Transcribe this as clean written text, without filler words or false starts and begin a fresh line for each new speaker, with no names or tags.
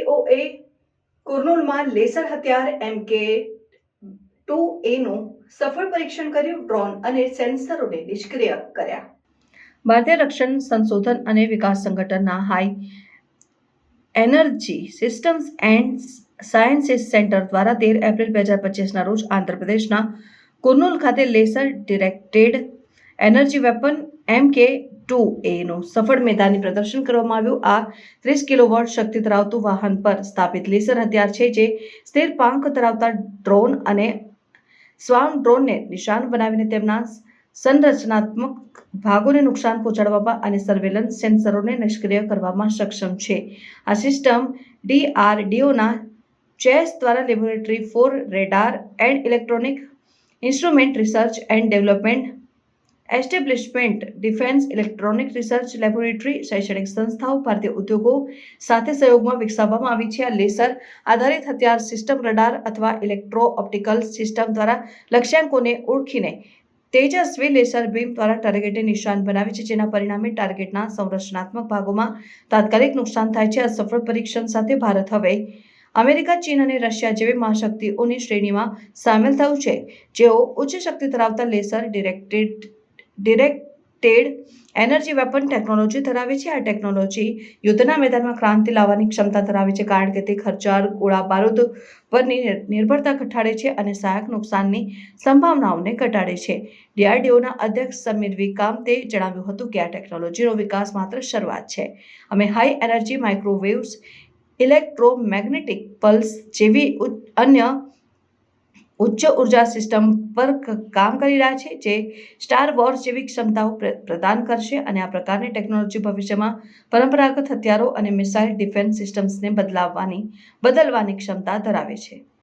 ડીઆરડીઓએ કુર્નૂલમાં laser હથિયાર MK2A નું સફળ પરીક્ષણ કર્યું. ડ્રોન અને સેન્સરોને નિષ્ક્રિય કર્યા. ભારતીય રક્ષણ સંશોધન અને વિકાસ સંગઠનના high energy systems and sciences centre દ્વારા 13 એપ્રિલ 2025ના રોજ આંધ્રપ્રદેશના કુર્નૂલ ખાતે laser directed energy weapon MK2A નું સફળ મેદાની પ્રદર્શન કરવામાં આવ્યું. આ 30 કિલોવોટ શક્તિ ધરાવતું વાહન પર સ્થાપિત લેસર હથિયાર છે, જે સ્થિર પાંખ ધરાવતા ડ્રોન અને સ્વાર્મ ડ્રોનને નિશાન બનાવીને તેમના સંરચનાત્મક ભાગોને નુકસાન પહોંચાડવામાં અને સર્વેલન્સ સેન્સરોને નિષ્ક્રિય કરવામાં સક્ષમ છે. આ સિસ્ટમ DRDOના ચેસ દ્વારા laboratory for radar and electronic instrument research and development establishment, defence electronic research laboratory, શૈક્ષણિક સંસ્થાઓ, ભારતીય ઉદ્યોગો સાથે સહયોગમાં વિકસાવવામાં આવી છે. આ લેસર આધારિત હથિયાર સિસ્ટમ રડાર અથવા ઇલેક્ટ્રો-ઓપ્ટિકલ સિસ્ટમ દ્વારા લક્ષ્યાંકોને ઓળખીને તેજસ્વી લેસર બીમ દ્વારા ટાર્ગેટને નિશાન બનાવે છે, જેના પરિણામે ટાર્ગેટના સંરચનાત્મક ભાગોમાં તાત્કાલિક નુકસાન થાય છે. આ સફળ પરીક્ષણ સાથે ભારત હવે અમેરિકા, ચીન અને રશિયા જેવી મહાશક્તિઓની શ્રેણીમાં સામેલ થયું છે, જેઓ ઉચ્ચ શક્તિ ધરાવતા laser directed energy weapon technology ધરાવે છે. આ ટેકનોલોજી યુદ્ધના મેદાનમાં ક્રાંતિ લાવવાની ક્ષમતા ધરાવે છે, કારણ કે તે ખર્ચાળ ગોળા બારૂદ પરની નિર્ભરતા ઘટાડે છે અને સહાયક નુકસાનની સંભાવનાઓને ઘટાડે છે. DRDOના અધ્યક્ષ સમીર વિકામતે જણાવ્યું હતું કે આ ટેકનોલોજીનો વિકાસ માત્ર શરૂઆત છે. અમે high energy microwaves, electromagnetic pulse જેવી અન્ય ઉચ્ચ ઉર્જા સિસ્ટમ પર કામ કરી રહ્યા છે, જે સ્ટાર વોર્સ જેવી ક્ષમતાઓ પ્રદાન કરશે. અને આ પ્રકારની ટેકનોલોજી ભવિષ્યમાં પરંપરાગત હથિયારો અને મિસાઇલ ડિફેન્સ સિસ્ટમ્સને બદલવાની ક્ષમતા ધરાવે છે.